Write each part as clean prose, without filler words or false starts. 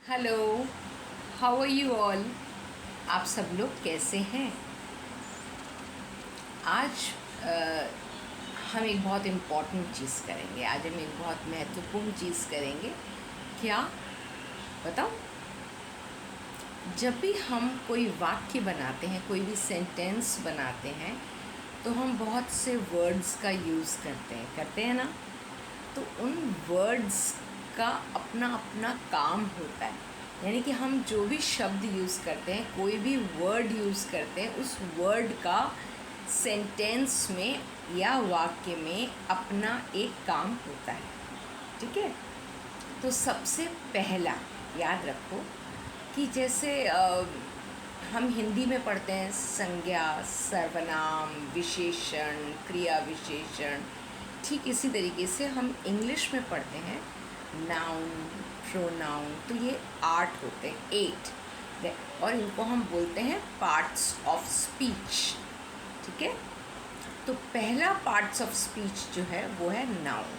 Hello, how are you all. आप सब लोग कैसे हैं। आज हम एक बहुत इम्पॉर्टेंट चीज़ करेंगे। आज हम एक बहुत महत्वपूर्ण चीज़ करेंगे। क्या बताओ। जब भी हम कोई वाक्य बनाते हैं, कोई भी सेंटेंस बनाते हैं, तो हम बहुत से वर्ड्स का यूज़ करते हैं ना। तो उन वर्ड्स का अपना अपना काम होता है। यानी कि हम जो भी शब्द यूज़ करते हैं, कोई भी वर्ड यूज़ करते हैं, उस वर्ड का सेंटेंस में या वाक्य में अपना एक काम होता है। ठीक है। तो सबसे पहला याद रखो कि जैसे हम हिंदी में पढ़ते हैं संज्ञा, सर्वनाम, विशेषण, क्रिया विशेषण। ठीक इसी तरीके से हम इंग्लिश में पढ़ते हैं नाउन, प्रोनाउन। तो ये 8 होते हैं, 8, और इनको हम बोलते हैं पार्ट्स ऑफ स्पीच। ठीक है। तो पहला पार्ट्स ऑफ स्पीच जो है वो है नाउन।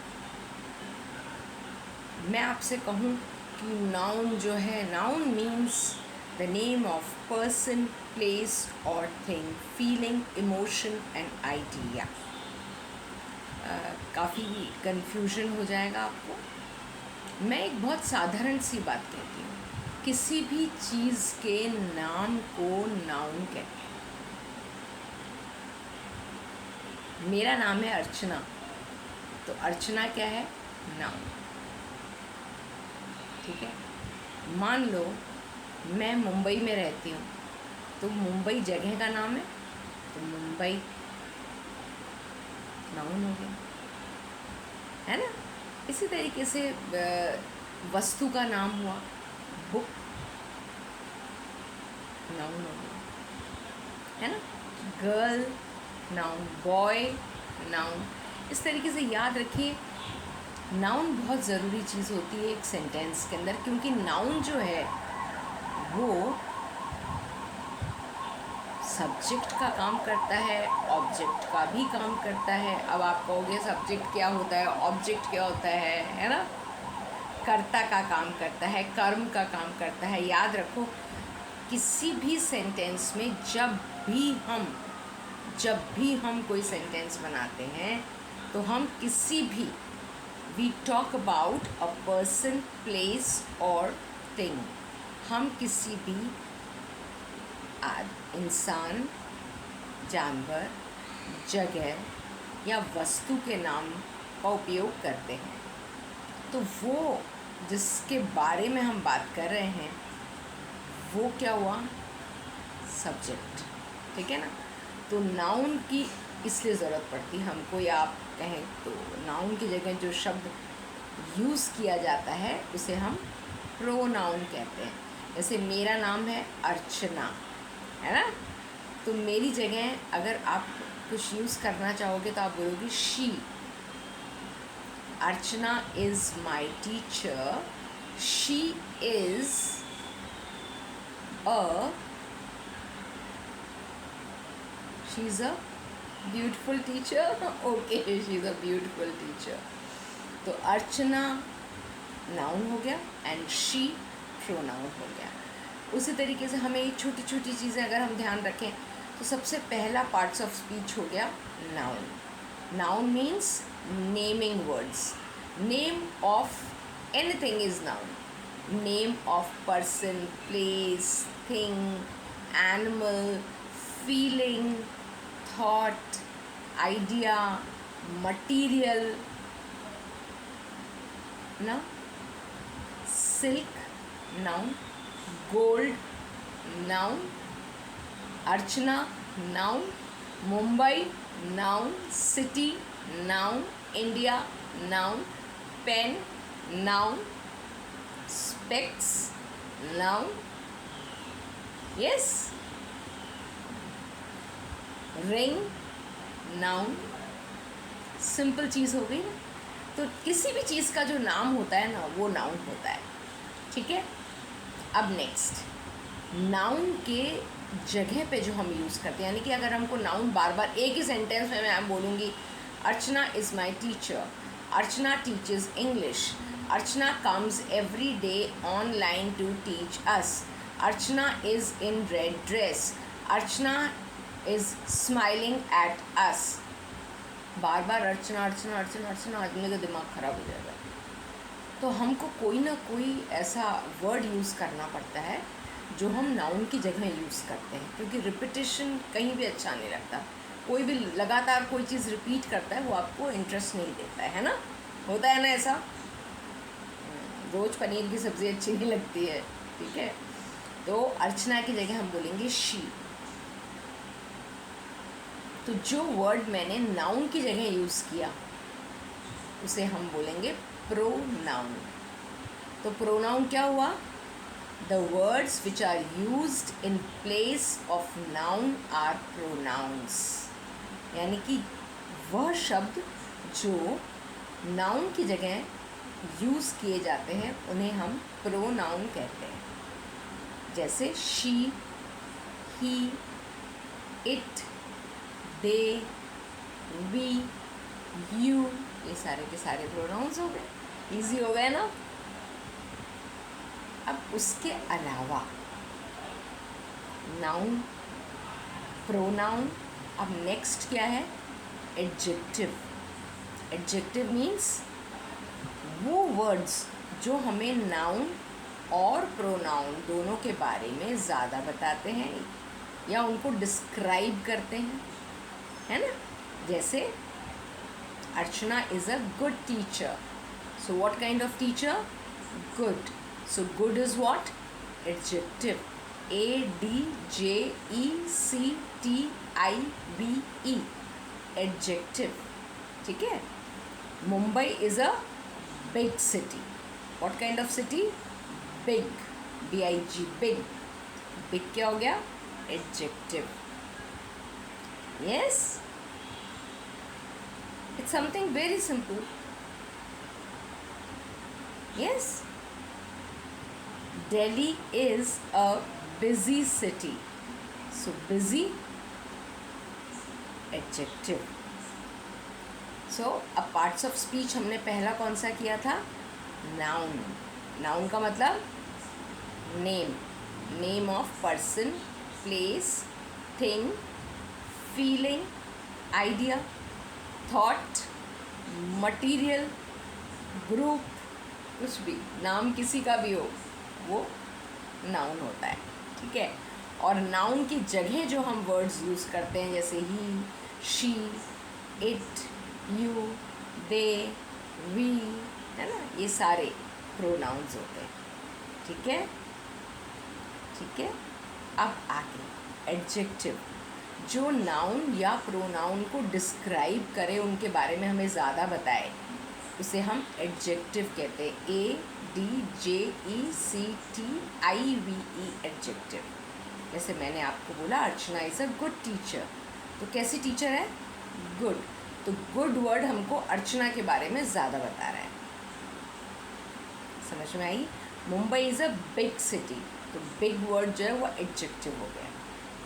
मैं आपसे कहूँ कि नाउन जो है, noun means the name of person, place और thing, feeling, emotion and idea. काफ़ी कन्फ्यूजन हो जाएगा आपको। मैं एक बहुत साधारण सी बात कहती हूँ, किसी भी चीज़ के नाम को नाउन कहते हैं। मेरा नाम है अर्चना, तो अर्चना क्या है? नाउन। ठीक है। मान लो मैं मुंबई में रहती हूँ, तो मुंबई जगह का नाम है, तो मुंबई नाउन हो गया, है ना। इसी तरीके से वस्तु का नाम हुआ बुक, नाउन हो गया, है ना। Girl noun, boy noun. इस तरीके से याद रखिए, नाउन बहुत ज़रूरी चीज़ होती है एक सेंटेंस के अंदर, क्योंकि नाउन जो है वो सब्जेक्ट का काम करता है, ऑब्जेक्ट का भी काम करता है। अब आप कहोगे सब्जेक्ट क्या होता है, ऑब्जेक्ट क्या होता है ना। कर्ता का काम करता है, कर्म का काम करता है। याद रखो, किसी भी सेंटेंस में जब भी हम कोई सेंटेंस बनाते हैं, तो हम किसी भी, we talk about a person, place और थिंग। हम किसी भी इंसान, जानवर, जगह या वस्तु के नाम का उपयोग करते हैं। तो वो जिसके बारे में हम बात कर रहे हैं, वो क्या हुआ? सब्जेक्ट। ठीक है ना। तो नाउन की इसलिए ज़रूरत पड़ती है हमको, या आप कहें तो नाउन की जगह जो शब्द यूज़ किया जाता है उसे हम प्रोनाउन कहते हैं। जैसे मेरा नाम है अर्चना, है ना। तो मेरी जगह अगर आप कुछ यूज़ करना चाहोगे तो आप बोलोगे she. Archana is my teacher, she is a she's a beautiful teacher. Okay, she's a beautiful teacher. तो अर्चना नाउन हो गया एंड शी प्रोनाउन हो गया। उसी तरीके से हमें ये छोटी छोटी चीज़ें अगर हम ध्यान रखें, तो सबसे पहला पार्ट्स ऑफ स्पीच हो गया noun. Noun means naming words. Name of anything is noun. Name of person, place, thing, animal, feeling, thought, idea, material ना। Silk noun, gold noun, Archana noun, Mumbai noun, city noun, India noun, pen noun, specs noun, yes, ring noun. Simple चीज़ हो गई ना। तो किसी भी चीज़ का जो नाम होता है ना, वो नाउन होता है। ठीक है। अब नेक्स्ट, नाउन के जगह पे जो हम यूज़ करते हैं, यानी कि अगर हमको नाउन बार बार एक ही सेंटेंस में मैं बोलूँगी Archana is my teacher, Archana teachers English, Archana comes every day online to teach us. Archana is in red dress. Archana is smiling at us. बार बार अर्चना अर्चना अर्चना अर्चना आदमी का दिमाग खराब हो जाएगा. तो हमको कोई ना कोई ऐसा वर्ड यूज़ करना पड़ता है जो हम नाउन की जगह यूज़ करते हैं, क्योंकि रिपीटिशन कहीं भी अच्छा नहीं लगता. कोई भी लगातार कोई चीज़ रिपीट करता है वो आपको इंटरेस्ट नहीं देता है ना. होता है ना ऐसा. रोज़ पनीर की सब्ज़ी अच्छी नहीं लगती है. ठीक है, तो अर्चना की जगह हम बोलेंगे शी. तो जो वर्ड मैंने नाउन की जगह यूज़ किया उसे हम बोलेंगे प्रोनाउन. तो प्रोनाउन क्या हुआ? The words which are used in place of noun are pronouns. यानी कि वह शब्द जो नाउन की जगह यूज़ किए जाते हैं उन्हें हम प्रोनाउन कहते हैं. जैसे she, he, it, they, we, you, ये सारे के सारे प्रोनाउंस हो गए. इजी हो गए ना. अब उसके अलावा नाउन, प्रोनाउन. अब नेक्स्ट क्या है? एडजेक्टिव. एडजेक्टिव मीन्स वो वर्ड्स जो हमें नाउन और प्रोनाउन दोनों के बारे में ज़्यादा बताते हैं या उनको डिस्क्राइब करते हैं, है ना. जैसे Archana is a good teacher. So what kind of teacher? Good. So good is what? Adjective. ADJECTIVE. Adjective. ठीक है. Mumbai is a big city. What kind of city? Big. BIG. Big. Big क्या हो गया? Adjective. Yes, it's something very simple. Yes, Delhi is a busy city. So busy, adjective. So अब parts of speech हमने पहला कौन सा किया था? Noun. Noun का मतलब name. Name of person, place, thing, feeling, idea, thought, material, group, कुछ भी नाम किसी का भी हो वो नाउन होता है. ठीक है. और नाउन की जगह जो हम वर्ड्स यूज़ करते हैं जैसे he, she, it, you, they, we, है ना, ये सारे प्रोनाउंस होते हैं. ठीक है. ठीक है. अब आगे एडजेक्टिव. जो नाउन या प्रोनाउन को डिस्क्राइब करे, उनके बारे में हमें ज़्यादा बताए, उसे हम एडजेक्टिव कहते हैं. ADJECTIVE. एडजेक्टिव. जैसे मैंने आपको बोला अर्चना इज़ अ गुड टीचर. तो कैसी टीचर है? गुड. तो गुड वर्ड हमको अर्चना के बारे में ज़्यादा बता रहा है. समझ में आई? Mumbai is a big city. तो बिग वर्ड जो है वो एडजेक्टिव हो गया.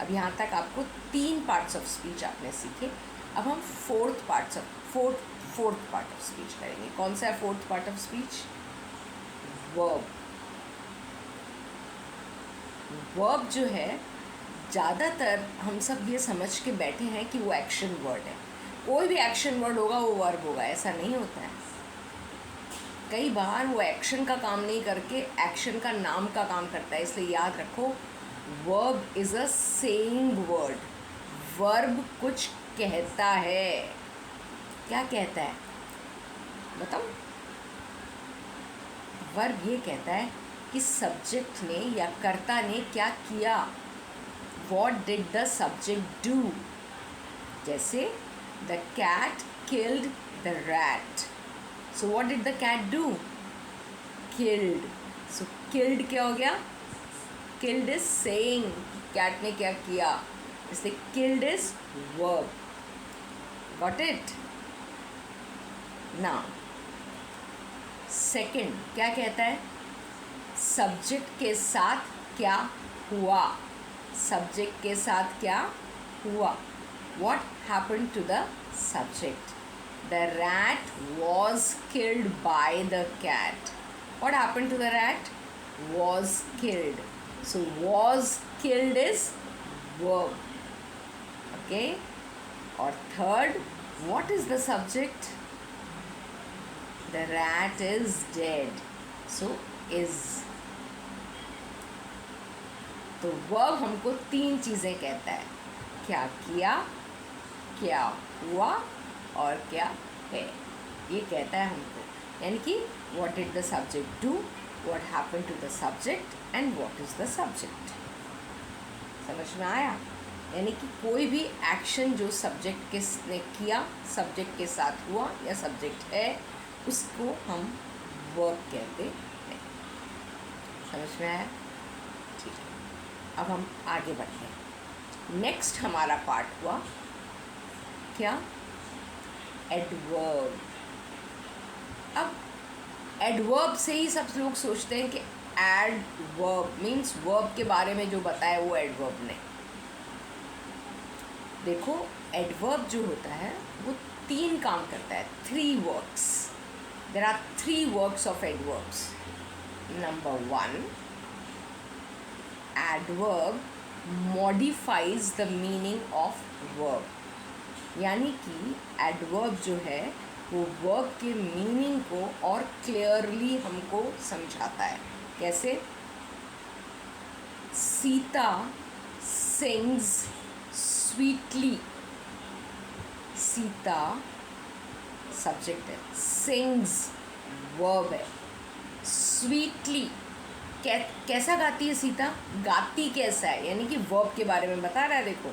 अब यहाँ तक आपको 3 पार्ट्स ऑफ स्पीच आपने सीखे. अब हम फोर्थ पार्ट ऑफ स्पीच करेंगे. कौन सा है fourth part of speech? Verb. Verb जो है ज़्यादातर हम सब ये समझ के बैठे हैं कि वो एक्शन वर्ड है. कोई भी एक्शन वर्ड होगा वो वर्ब होगा, ऐसा नहीं होता है. कई बार वो एक्शन का काम नहीं करके एक्शन का नाम का काम करता है. इसलिए याद रखो, verb is a saying word. Verb कुछ कहता है. क्या कहता है? बताओ. वर्ब ये कहता है कि सब्जेक्ट ने या कर्ता ने क्या किया. What did the subject do. जैसे the cat killed the rat. So what did the cat do? Killed. So killed क्या हो गया? किल्ड इज सेइंग कैट ने क्या किया, इसलिए killed is verb. Got it? Now second क्या कहता है? सब्जेक्ट के साथ क्या हुआ. सब्जेक्ट के साथ क्या हुआ. What happened to the subject. The rat was killed by the cat. What happened to the rat? Was killed. So was killed is verb. Okay. Or third, what is the subject? The rat is dead. So is. तो verb हमको 3 चीज़ें कहता है, क्या किया, क्या हुआ और क्या है, ये कहता है हमको. यानी कि what did the subject do, what happened to the subject and what is the subject. समझ में आया? यानी कि कोई भी एक्शन जो सब्जेक्ट के ने किया, सब्जेक्ट के साथ हुआ या सब्जेक्ट है, उसको हम वर्ब कहते हैं. समझ में आया? ठीक है. अब हम आगे बढ़ते हैं. नेक्स्ट हमारा पार्ट हुआ क्या? एडवर्ब. अब एडवर्ब से ही सब लोग सोचते हैं कि एडवर्ब मीन्स वर्ब के बारे में जो बताया वो एडवर्ब ने. देखो एडवर्ब जो होता है वो 3 काम करता है. 3 works. There are 3 works of adverbs. Number 1, adverb modifies the meaning of verb. यानी कि एडवर्ब जो है वो वर्ब के मीनिंग को और क्लियरली हमको समझाता है. कैसे? Sita sings sweetly. Sita subject है, सिंग्स वर्ब है, स्वीटली कैसा गाती है सीता? गाती कैसा है, यानी कि वर्ब के बारे में बता रहा है. देखो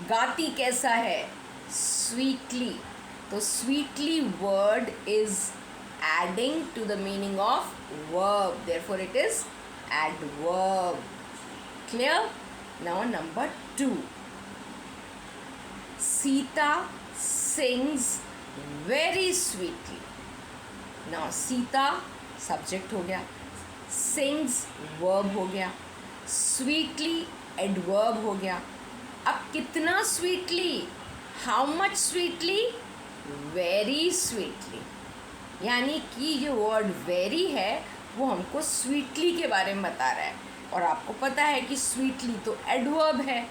गाती कैसा है? स्वीटली. तो sweetly word is adding to the meaning of verb, therefore it is adverb. Clear? Now number 2, Sita sings very sweetly. Now Sita subject हो गया, सिंग्स वर्ब हो गया, स्वीटली एडवर्ब हो गया. अब कितना sweetly? How much sweetly? Very sweetly. यानी कि ये वर्ड वेरी है वो हमको स्वीटली के बारे में बता रहा है. और आपको पता है कि स्वीटली तो एडवर्ब है.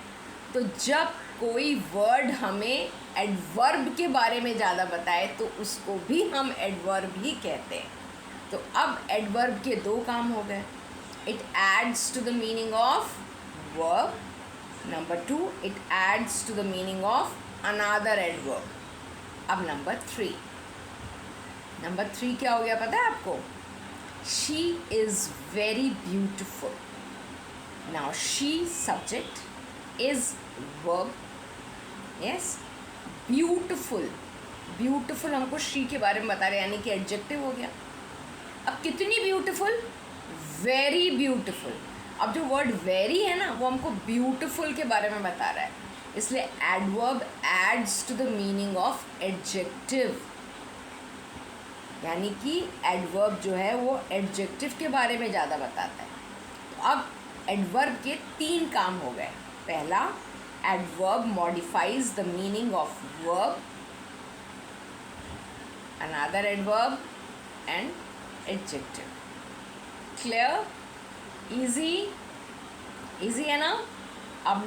तो जब कोई वर्ड हमें एडवर्ब के बारे में ज़्यादा बताए तो उसको भी हम एडवर्ब ही कहते हैं. तो अब एडवर्ब के 2 काम हो गए. It adds to the meaning of verb. Number 2, it adds to the meaning of another adverb. अब नंबर 3. नंबर 3 क्या हो गया पता है आपको? She is very beautiful. Now she subject is verb. Yes. Beautiful. Beautiful हमको शी के बारे में बता रहे, यानी कि एडजेक्टिव हो गया. अब कितनी ब्यूटिफुल? Very beautiful. अब जो वर्ड वेरी है ना वो हमको ब्यूटिफुल के बारे में बता रहा है, इसलिए adverb adds to the meaning of adjective. यानी कि एडवर्ब जो है वो एडजेक्टिव के बारे में ज़्यादा बताता है. तो अब एडवर्ब के 3 काम हो गए. पहला, adverb modifies the meaning of verb, another adverb and adjective. Clear? Easy? Easy है ना? अब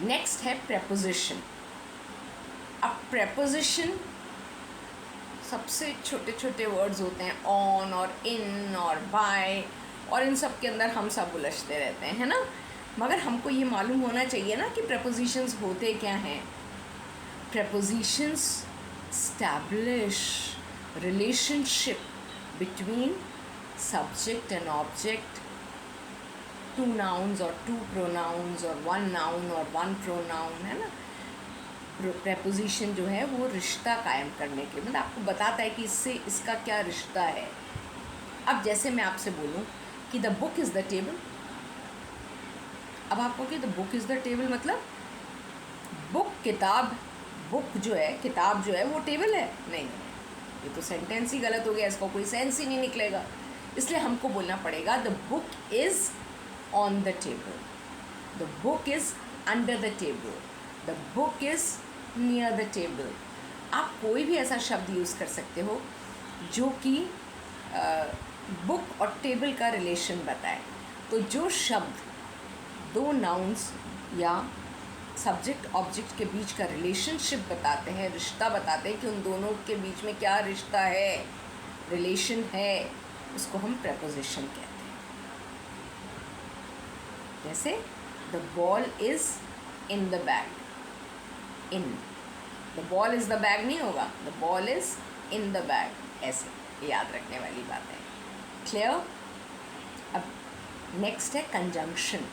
नेक्स्ट है प्रेपोजिशन. अब प्रेपोजिशन सबसे छोटे छोटे वर्ड्स होते हैं, ऑन और इन और बाय, और इन सब के अंदर हम सब उलझते रहते हैं, है ना. मगर हमको ये मालूम होना चाहिए ना कि प्रेपोजिशंस होते क्या हैं. Prepositions establish relationship between subject and object, 2 nouns or 2 pronouns or 1 noun or 1 pronoun, है ना. प्रेपोजिशन जो है वो रिश्ता कायम करने के मतलब आपको बताता है कि इससे इसका क्या रिश्ता है. अब जैसे मैं आपसे बोलूँ कि the book is the table. अब आपको कि the book is the table मतलब बुक किताब, बुक जो है किताब जो है वो टेबल है. नहीं, ये तो सेंटेंस ही गलत हो गया, इसका कोई सेंस ही नहीं निकलेगा. इसलिए हमको बोलना पड़ेगा the book is on the table, the book is under the table, the book is near the table, आप कोई भी ऐसा शब्द यूज़ कर सकते हो जो कि बुक और टेबल का रिलेशन बताए। तो जो शब्द दो नाउन्स या सब्जेक्ट ऑब्जेक्ट के बीच का रिलेशनशिप बताते हैं, रिश्ता बताते हैं कि उन दोनों के बीच में क्या रिश्ता है, रिलेशन है, उसको हम प्रपोजिशन कहते हैं। जैसे the ball is in the bag, in the ball is the bag नहीं होगा, the ball is in the bag, ऐसे याद रखने वाली बात है। क्लियर? अब नेक्स्ट है conjunction.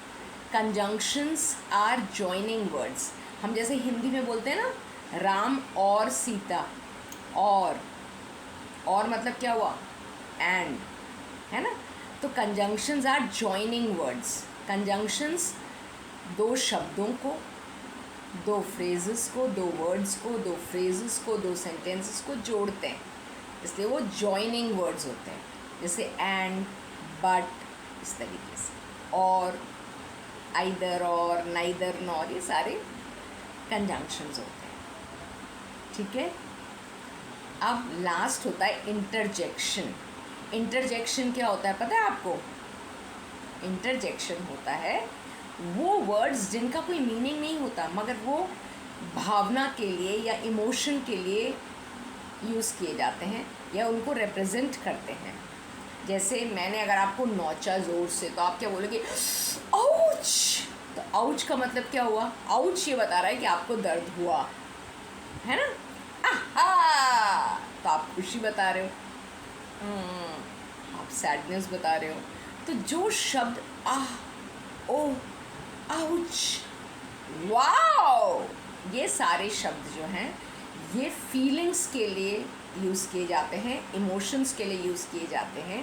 Conjunctions are joining words. हम जैसे हिंदी में बोलते हैं ना, राम और सीता, और मतलब क्या हुआ, एंड, है ना। तो conjunctions are joining words. Conjunctions दो शब्दों को, दो फ्रेजेस को, दो वर्ड्स को, दो फ्रेजेस को, दो सेंटेंसेस को जोड़ते हैं, इसलिए वो जॉइनिंग वर्ड्स होते हैं। जैसे एंड, बट, इस तरीके से, और, आइदर, और, नाइदर, नॉर, ये सारे कंजंक्शंस होते हैं। ठीक है। अब लास्ट होता है इंटरजेक्शन। इंटरजेक्शन क्या होता है पता है आपको? इंटरजेक्शन होता है वो वर्ड्स जिनका कोई मीनिंग नहीं होता, मगर वो भावना के लिए या इमोशन के लिए यूज़ किए जाते हैं या उनको रिप्रेजेंट करते हैं। जैसे मैंने अगर आपको नोचा ज़ोर से, तो आप क्या बोलोगे? आउच। तो आउच का मतलब क्या हुआ? आउच ये बता रहा है कि आपको दर्द हुआ, है ना। आहा, तो आप खुशी बता रहे हो, आप सैडनेस बता रहे हो। तो जो शब्द आह, ओ, आउच, वाओ, ये सारे शब्द जो हैं ये फीलिंग्स के लिए यूज़ किए जाते हैं, इमोशंस के लिए यूज़ किए जाते हैं।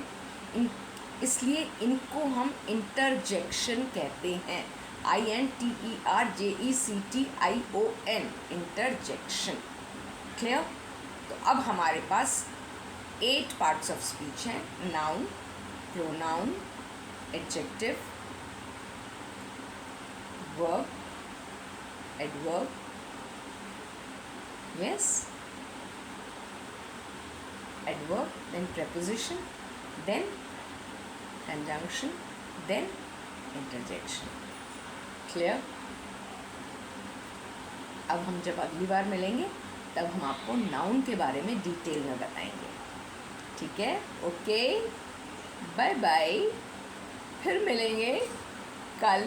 इसलिए इनको हम इंटरजेक्शन कहते हैं। INTERJECTION, interjection. क्लियर? तो अब हमारे पास 8 पार्ट्स ऑफ स्पीच हैं। Noun, pronoun, adjective, verb, adverb, yes, adverb, then preposition, then conjunction, then interjection. Clear? अब हम जब अगली बार मिलेंगे तब हम आपको नाउन के बारे में डिटेल में बताएंगे। ठीक है? ओके, बाय बाय, फिर मिलेंगे कल।